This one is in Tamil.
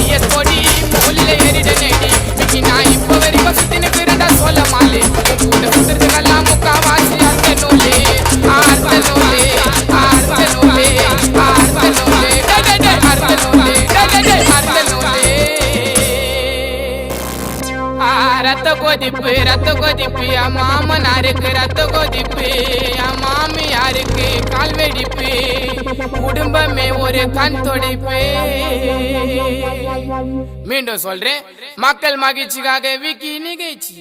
டிஎஸ் கொடி முல்ல ஏறிட நேடி மிக்கி நான் இப்போ வரைக்கும் சுத்தினுக்கு இருந்தா சொல்ல மாலே கூட சுத்துறதுக்கெல்லாம் முக்காவாசி அர்த்த நூலே ஆர்த்த நூலே ஆர்த்த நூலே ஆர்த்த நூலே அர்த்த நூலே அர்த்த நூலே ரத்த கொதிப்பு மாமனாருக்கு ரத்த கொதிப்பு மாமியாருக்கு கால் வெடிப்பு குடும்பமே ஒரு கண் தொடைப்பு. மீண்டும் சொல்றேன், மக்கள் மகிழ்ச்சிக்காக விக்கி நிகழ்ச்சி.